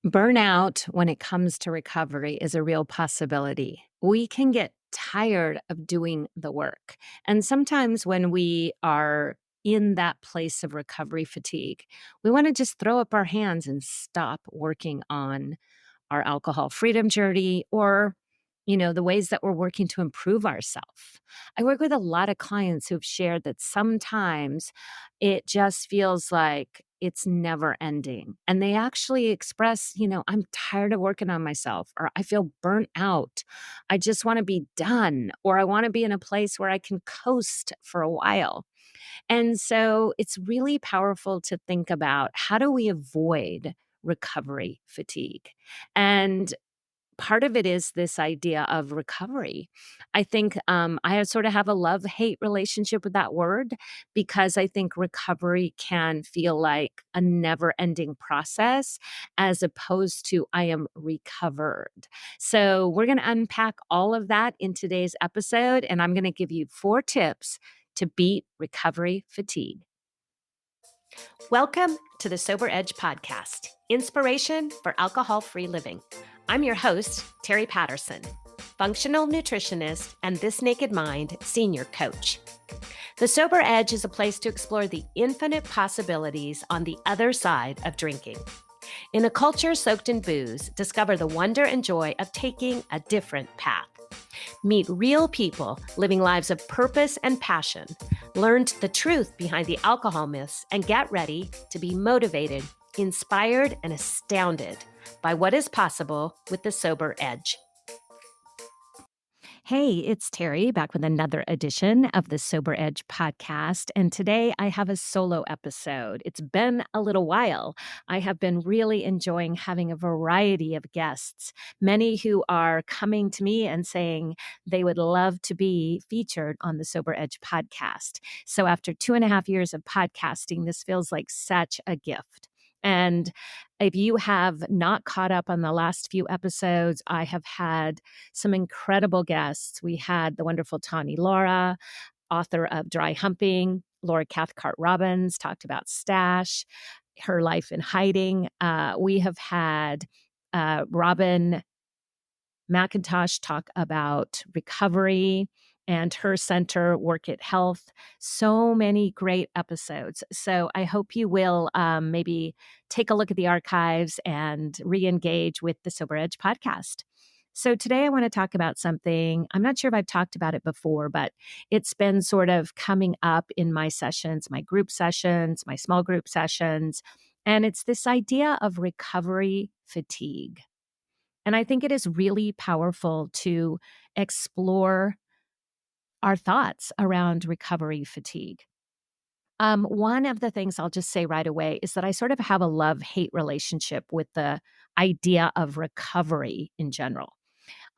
Burnout, when it comes to recovery, is a real possibility. We can get tired of doing the work. And sometimes when we are in that place of recovery fatigue, we want to just throw up our hands and stop working on our alcohol freedom journey or the ways that we're working to improve ourselves. I work with a lot of clients who've shared that sometimes it just feels like it's never ending. And they actually express, I'm tired of working on myself, or I feel burnt out. I just want to be done, or I want to be in a place where I can coast for a while. And so it's really powerful to think about, how do we avoid recovery fatigue? And part of it is this idea of recovery. I think I sort of have a love hate relationship with that word, because I think recovery can feel like a never ending process as opposed to I am recovered. So, we're going to unpack all of that in today's episode, and I'm going to give you 4 tips to beat recovery fatigue. Welcome to the Sober Edge podcast, inspiration for alcohol-free living. I'm your host, Terry Patterson, functional nutritionist and This Naked Mind senior coach. The Sober Edge is a place to explore the infinite possibilities on the other side of drinking. In a culture soaked in booze, discover the wonder and joy of taking a different path. Meet real people living lives of purpose and passion. Learn the truth behind the alcohol myths and get ready to be motivated, inspired, and astounded by what is possible with the Sober Edge. Hey, it's Terry back with another edition of the Sober Edge podcast. And today I have a solo episode. It's been a little while. I have been really enjoying having a variety of guests, many who are coming to me and saying they would love to be featured on the Sober Edge podcast. So after 2.5 years of podcasting, this feels like such a gift. And if you have not caught up on the last few episodes, I have had some incredible guests. We had the wonderful Tawny Laura, author of Dry Humping. Laura Cathcart Robbins talked about Stash, her life in hiding. We have had Robin McIntosh talk about recovery and her center, Work It Health. So many great episodes. So I hope you will maybe take a look at the archives and re engage with the Sober Edge podcast. So today I want to talk about something. I'm not sure if I've talked about it before, but it's been sort of coming up in my sessions, my group sessions, my small group sessions. And it's this idea of recovery fatigue. And I think it is really powerful to explore our thoughts around recovery fatigue. One of the things I'll just say right away is that I sort of have a love hate relationship with the idea of recovery in general.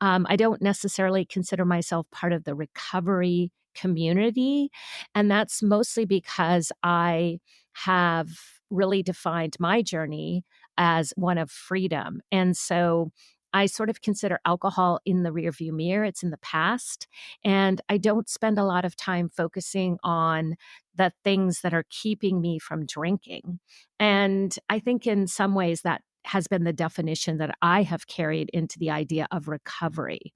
I don't necessarily consider myself part of the recovery community. And that's mostly because I have really defined my journey as one of freedom. And so I sort of consider alcohol in the rearview mirror. It's in the past. And I don't spend a lot of time focusing on the things that are keeping me from drinking. And I think in some ways that has been the definition that I have carried into the idea of recovery.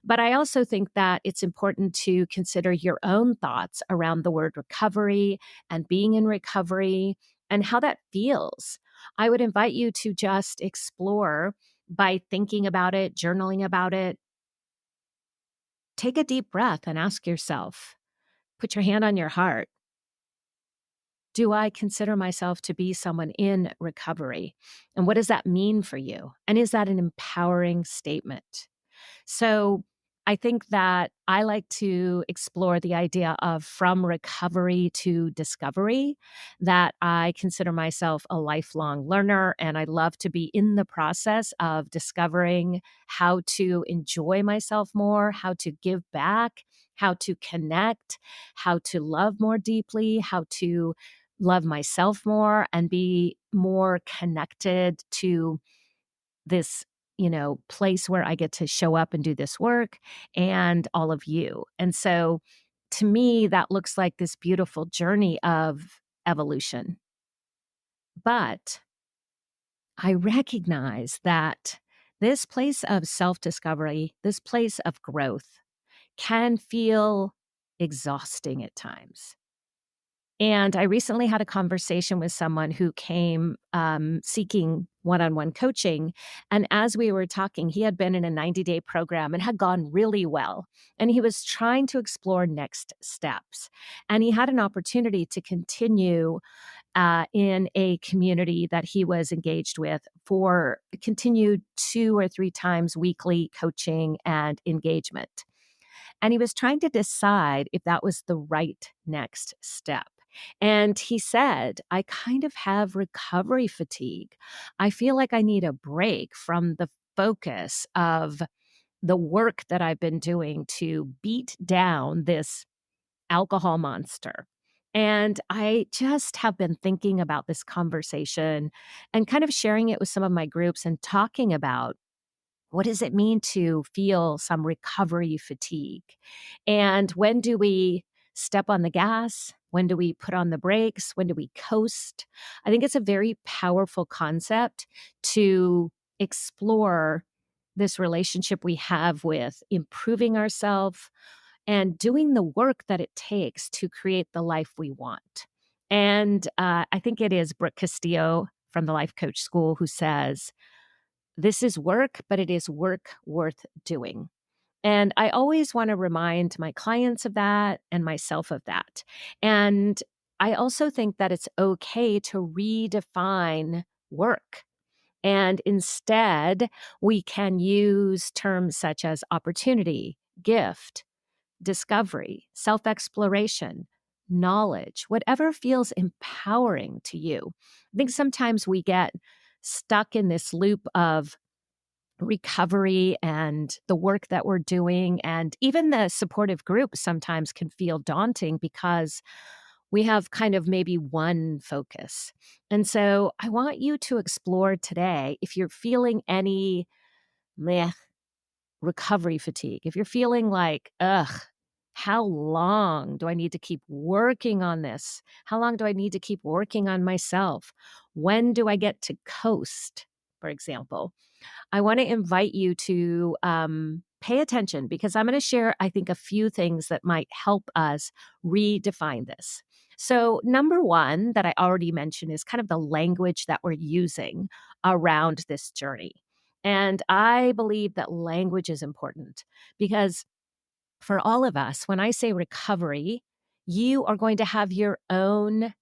But I also think that it's important to consider your own thoughts around the word recovery and being in recovery and how that feels. I would invite you to just explore by thinking about it, journaling about it. Take a deep breath and ask yourself, put your hand on your heart. Do I consider myself to be someone in recovery? And what does that mean for you? And is that an empowering statement? So I think that I like to explore the idea of from recovery to discovery, that I consider myself a lifelong learner and I love to be in the process of discovering how to enjoy myself more, how to give back, how to connect, how to love more deeply, how to love myself more and be more connected to this, place where I get to show up and do this work and all of you. And so to me, that looks like this beautiful journey of evolution. But I recognize that this place of self discovery, this place of growth can feel exhausting at times. And I recently had a conversation with someone who came seeking one on one coaching. And as we were talking, he had been in a 90-day program and had gone really well. And he was trying to explore next steps. And he had an opportunity to continue in a community that he was engaged with for continued 2 or 3 times weekly coaching and engagement. And he was trying to decide if that was the right next step. And he said, I kind of have recovery fatigue. I feel like I need a break from the focus of the work that I've been doing to beat down this alcohol monster. And I just have been thinking about this conversation and kind of sharing it with some of my groups and talking about what does it mean to feel some recovery fatigue? And when do we step on the gas? When do we put on the brakes? When do we coast? I think it's a very powerful concept to explore this relationship we have with improving ourselves and doing the work that it takes to create the life we want. And I think it is Brooke Castillo from the Life Coach School who says, this is work, but it is work worth doing. And I always want to remind my clients of that and myself of that. And I also think that it's okay to redefine work. And instead, we can use terms such as opportunity, gift, discovery, self exploration, knowledge, whatever feels empowering to you. I think sometimes we get stuck in this loop of recovery and the work that we're doing. And even the supportive group sometimes can feel daunting because we have kind of maybe one focus. And so I want you to explore today if you're feeling any meh, recovery fatigue, if you're feeling like, ugh, how long do I need to keep working on this? How long do I need to keep working on myself? When do I get to coast, for example? I want to invite you to pay attention because I'm going to share, I think, a few things that might help us redefine this. So, number one that I already mentioned is kind of the language that we're using around this journey. And I believe that language is important because for all of us, when I say recovery, you are going to have your own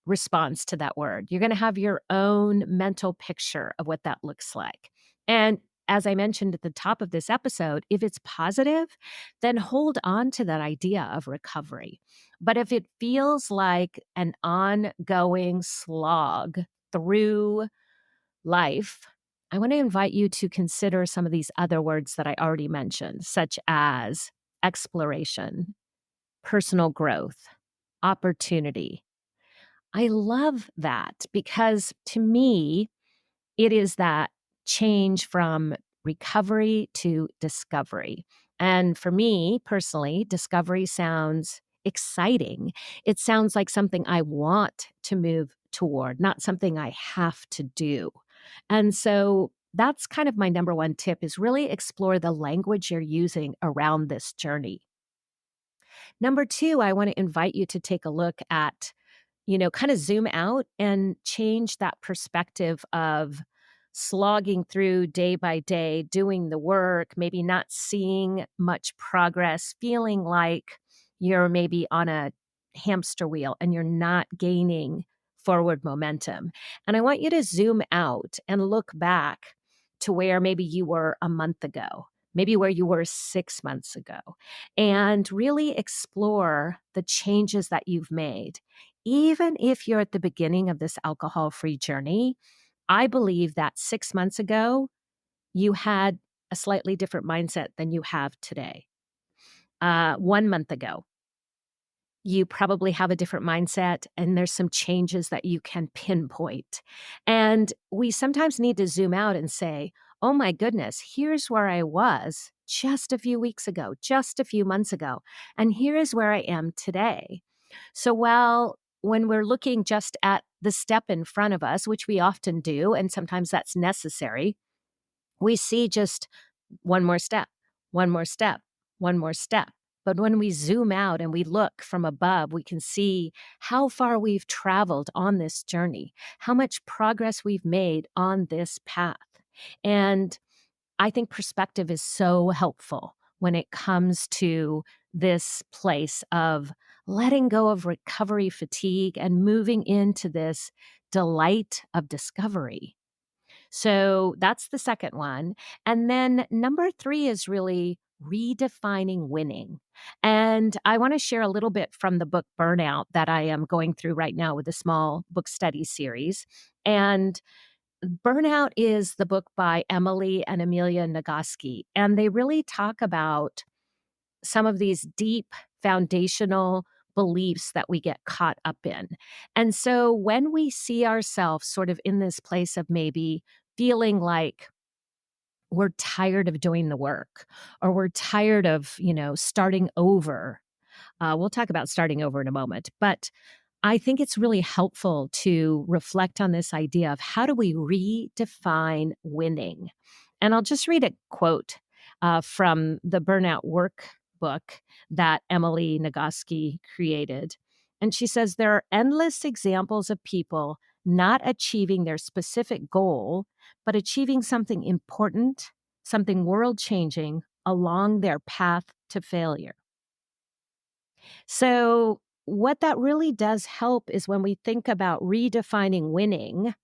response to that word. You're going to have your own mental picture of what that looks like. And as I mentioned at the top of this episode, if it's positive, then hold on to that idea of recovery. But if it feels like an ongoing slog through life, I want to invite you to consider some of these other words that I already mentioned, such as exploration, personal growth, opportunity. I love that because to me, it is that change from recovery to discovery. And for me personally, discovery sounds exciting. It sounds like something I want to move toward, not something I have to do. And so that's kind of my number one tip is really explore the language you're using around this journey. Number two, I want to invite you to take a look at kind of zoom out and change that perspective of slogging through day by day, doing the work, maybe not seeing much progress, feeling like you're maybe on a hamster wheel and you're not gaining forward momentum. And I want you to zoom out and look back to where maybe you were a month ago, maybe where you were 6 months ago, and really explore the changes that you've made. Even if you're at the beginning of this alcohol free journey, I believe that 6 months ago, you had a slightly different mindset than you have today. 1 month ago, you probably have a different mindset, and there's some changes that you can pinpoint. And we sometimes need to zoom out and say, oh my goodness, here's where I was just a few weeks ago, just a few months ago, and here is where I am today. So while when we're looking just at the step in front of us, which we often do, and sometimes that's necessary, we see just one more step, one more step, one more step. But when we zoom out and we look from above, we can see how far we've traveled on this journey, how much progress we've made on this path. And I think perspective is so helpful when it comes to this place of letting go of recovery fatigue and moving into this delight of discovery. So that's the second one. And then number three is really redefining winning. And I want to share a little bit from the book Burnout that I am going through right now with a small book study series. And Burnout is the book by Emily and Amelia Nagoski. And they really talk about some of these deep foundational beliefs that we get caught up in. And so when we see ourselves sort of in this place of maybe feeling like we're tired of doing the work or we're tired of, starting over. We'll talk about starting over in a moment, but I think it's really helpful to reflect on this idea of how do we redefine winning? And I'll just read a quote from the Burnout Workbook that Emily Nagoski created. And she says, there are endless examples of people not achieving their specific goal, but achieving something important, something world changing along their path to failure. So, what that really does help is when we think about redefining winning,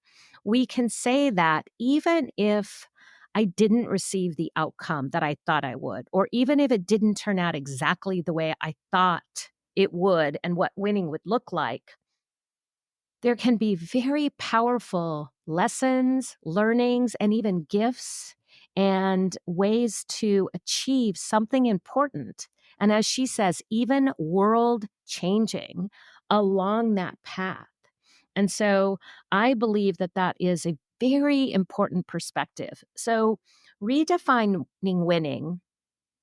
we can say that even if I didn't receive the outcome that I thought I would, or even if it didn't turn out exactly the way I thought it would and what winning would look like, there can be very powerful lessons, learnings, and even gifts and ways to achieve something important. And as she says, even world changing along that path. And so I believe that that is a very important perspective. So redefining winning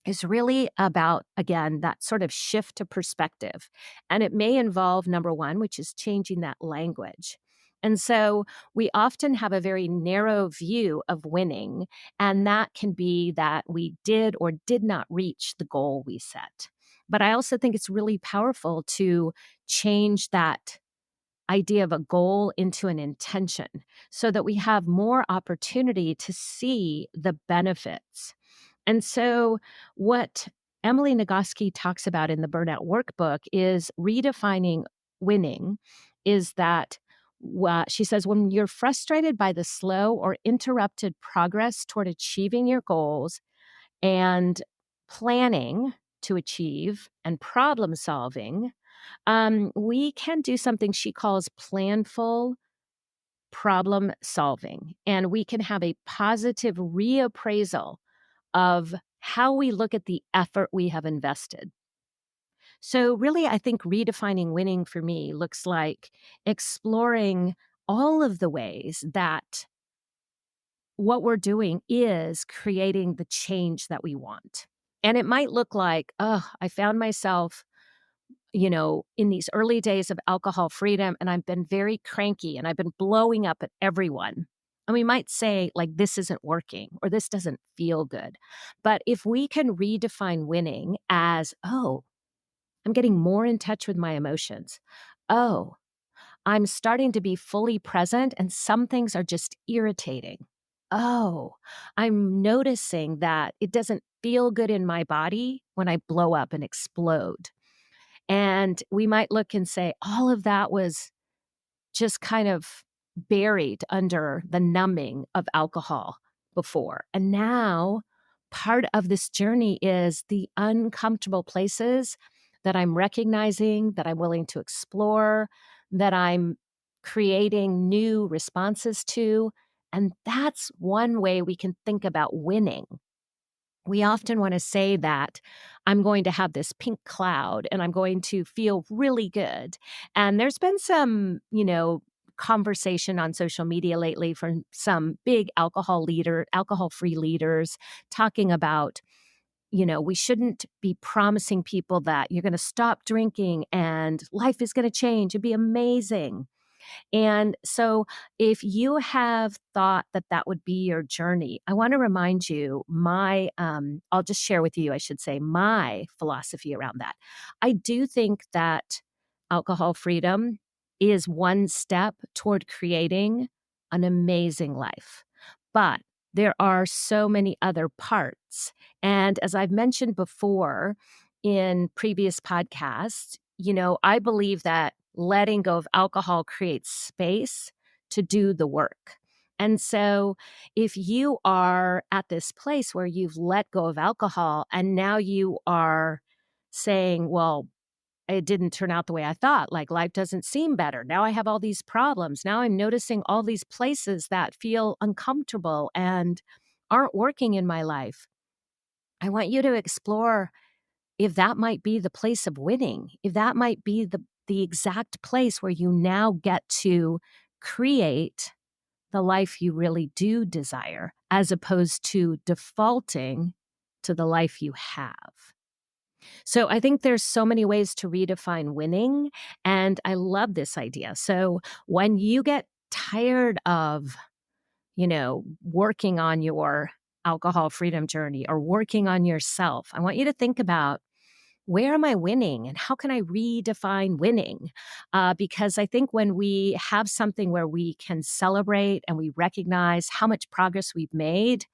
is really about, again, that sort of shift to perspective. And it may involve number one, which is changing that language. And so we often have a very narrow view of winning, and that can be that we did or did not reach the goal we set. But I also think it's really powerful to change that idea of a goal into an intention so that we have more opportunity to see the benefits. And so, what Emily Nagoski talks about in the Burnout Workbook is redefining winning is that she says, when you're frustrated by the slow or interrupted progress toward achieving your goals and planning to achieve and problem solving, we can do something she calls planful problem solving. And we can have a positive reappraisal of how we look at the effort we have invested. So, really, I think redefining winning for me looks like exploring all of the ways that what we're doing is creating the change that we want. And it might look like, oh, I found myself in these early days of alcohol freedom, and I've been very cranky and I've been blowing up at everyone. And we might say, like, this isn't working or this doesn't feel good. But if we can redefine winning as, oh, I'm getting more in touch with my emotions. Oh, I'm starting to be fully present and some things are just irritating. Oh, I'm noticing that it doesn't feel good in my body when I blow up and explode. And we might look and say, all of that was just kind of buried under the numbing of alcohol before. And now part of this journey is the uncomfortable places that I'm recognizing, that I'm willing to explore, that I'm creating new responses to. And that's one way we can think about winning. We often want to say that I'm going to have this pink cloud and I'm going to feel really good. And there's been some, conversation on social media lately from some big alcohol-free leaders talking about we shouldn't be promising people that you're going to stop drinking and life is going to change and be amazing. And so, if you have thought that that would be your journey, I want to remind you I'll just share with you, I should say, my philosophy around that. I do think that alcohol freedom is one step toward creating an amazing life. But there are so many other parts. And as I've mentioned before in previous podcasts, I believe that letting go of alcohol creates space to do the work. And so, if you are at this place where you've let go of alcohol and now you are saying, well, it didn't turn out the way I thought, like life doesn't seem better. Now I have all these problems. Now I'm noticing all these places that feel uncomfortable and aren't working in my life. I want you to explore if that might be the place of winning, if that might be the exact place where you now get to create the life you really do desire, as opposed to defaulting to the life you have. So I think there's so many ways to redefine winning, and I love this idea. So when you get tired of, working on your alcohol freedom journey or working on yourself, I want you to think about, where am I winning and how can I redefine winning? Because I think when we have something where we can celebrate and we recognize how much progress we've made,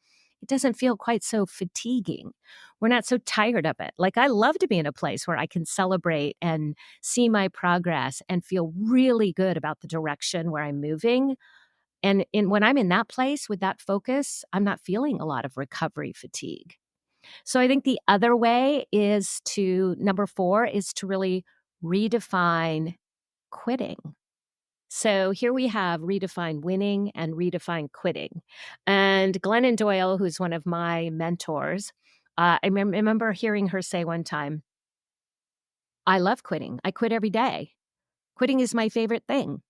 it doesn't feel quite so fatiguing. We're not so tired of it. Like, I love to be in a place where I can celebrate and see my progress and feel really good about the direction where I'm moving. And when I'm in that place with that focus, I'm not feeling a lot of recovery fatigue. So I think the other way is number 4 is to really redefine quitting. So here we have redefine winning and redefine quitting. And Glennon Doyle, who's one of my mentors, I remember hearing her say one time, I love quitting. I quit every day. Quitting is my favorite thing.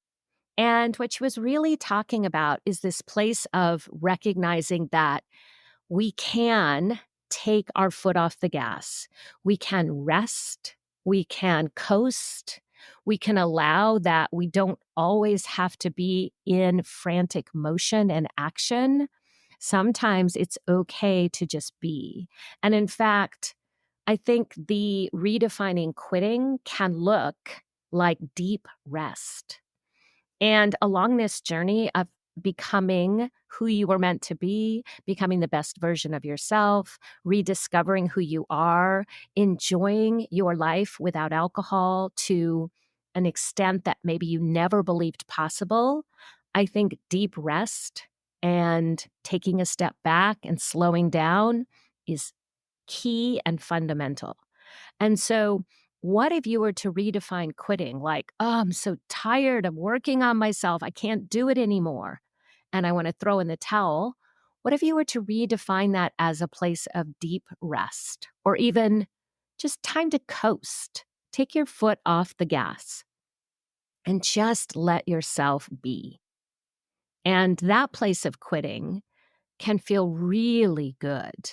And what she was really talking about is this place of recognizing that we can take our foot off the gas. We can rest. We can coast. We can allow that we don't always have to be in frantic motion and action. Sometimes it's okay to just be. And in fact, I think the redefining quitting can look like deep rest. And along this journey of becoming who you were meant to be, becoming the best version of yourself, rediscovering who you are, enjoying your life without alcohol to an extent that maybe you never believed possible, I think deep rest and taking a step back and slowing down is key and fundamental. And so, what if you were to redefine quitting? Like, oh, I'm so tired of working on myself. I can't do it anymore. And I want to throw in the towel. What if you were to redefine that as a place of deep rest or even just time to coast? Take your foot off the gas and just let yourself be. And that place of quitting can feel really good.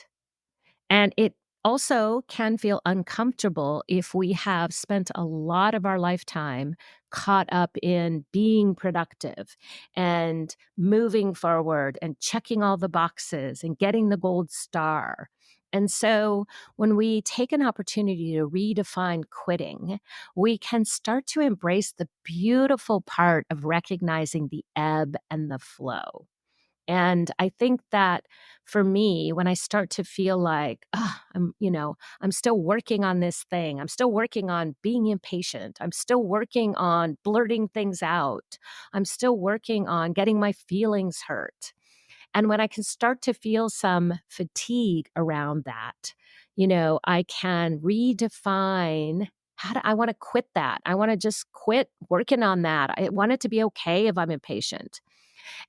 And it also can feel uncomfortable if we have spent a lot of our lifetime caught up in being productive and moving forward and checking all the boxes and getting the gold star. And so when we take an opportunity to redefine quitting, we can start to embrace the beautiful part of recognizing the ebb and the flow. And I think that for me, when I start to feel like, I'm still working on this thing, I'm still working on being impatient, I'm still working on blurting things out, I'm still working on getting my feelings hurt. And when I can start to feel some fatigue around that, I can redefine how do I want to quit that? I want to just quit working on that. I want it to be okay if I'm impatient.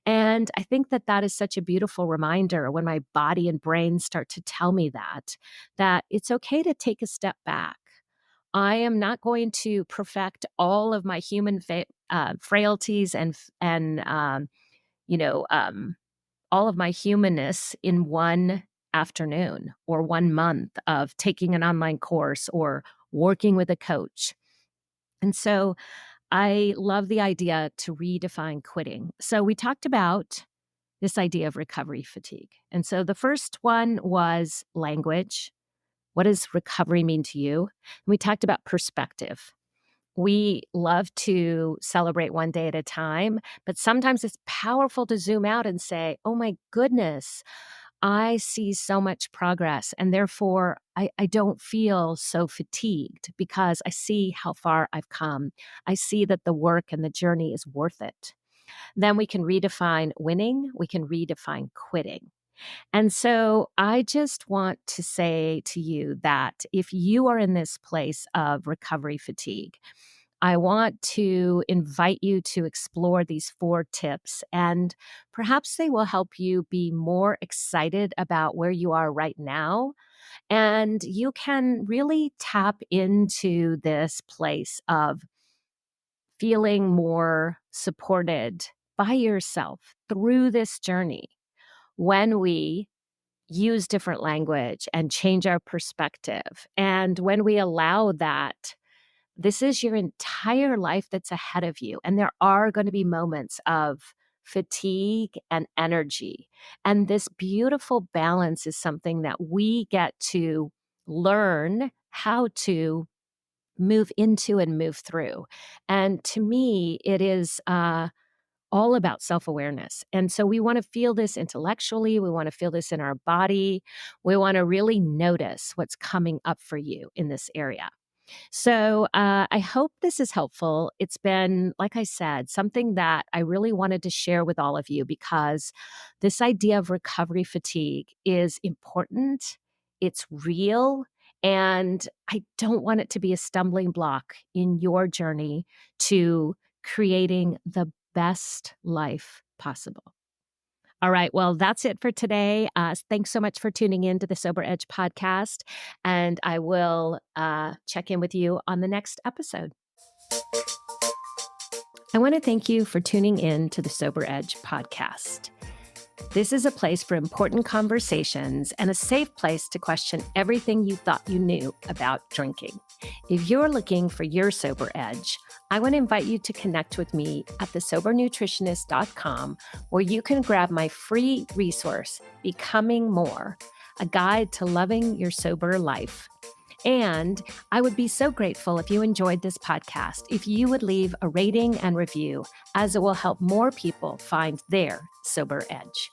And I think that that is such a beautiful reminder when my body and brain start to tell me that it's okay to take a step back. I am not going to perfect all of my human frailties and you know, um, all of my humanness in one afternoon or 1 month of taking an online course or working with a coach. And so I love the idea to redefine quitting. So we talked about this idea of recovery fatigue. And so the first one was language. What does recovery mean to you? And we talked about perspective. We love to celebrate one day at a time, but sometimes it's powerful to zoom out and say, oh my goodness, I see so much progress. And therefore, I don't feel so fatigued because I see how far I've come. I see that the work and the journey is worth it. Then we can redefine winning, we can redefine quitting. And so I just want to say to you that if you are in this place of recovery fatigue, I want to invite you to explore these 4 tips, and perhaps they will help you be more excited about where you are right now. And you can really tap into this place of feeling more supported by yourself through this journey when we use different language and change our perspective. And when we allow that, this is your entire life that's ahead of you. And there are going to be moments of fatigue and energy. And this beautiful balance is something that we get to learn how to move into and move through. And to me, it is all about self awareness. And so we want to feel this intellectually. We want to feel this in our body. We want to really notice what's coming up for you in this area. So I hope this is helpful. It's been, like I said, something that I really wanted to share with all of you because this idea of recovery fatigue is important, it's real, and I don't want it to be a stumbling block in your journey to creating the best life possible. All right. Well, that's it for today. Thanks so much for tuning in to the Sober Edge podcast. And I will check in with you on the next episode. I want to thank you for tuning in to the Sober Edge podcast. This is a place for important conversations and a safe place to question everything you thought you knew about drinking. If you're looking for your sober edge, I want to invite you to connect with me at thesobernutritionist.com, where you can grab my free resource, Becoming More, a guide to loving your sober life. And I would be so grateful if you enjoyed this podcast, if you would leave a rating and review, as it will help more people find their sober edge.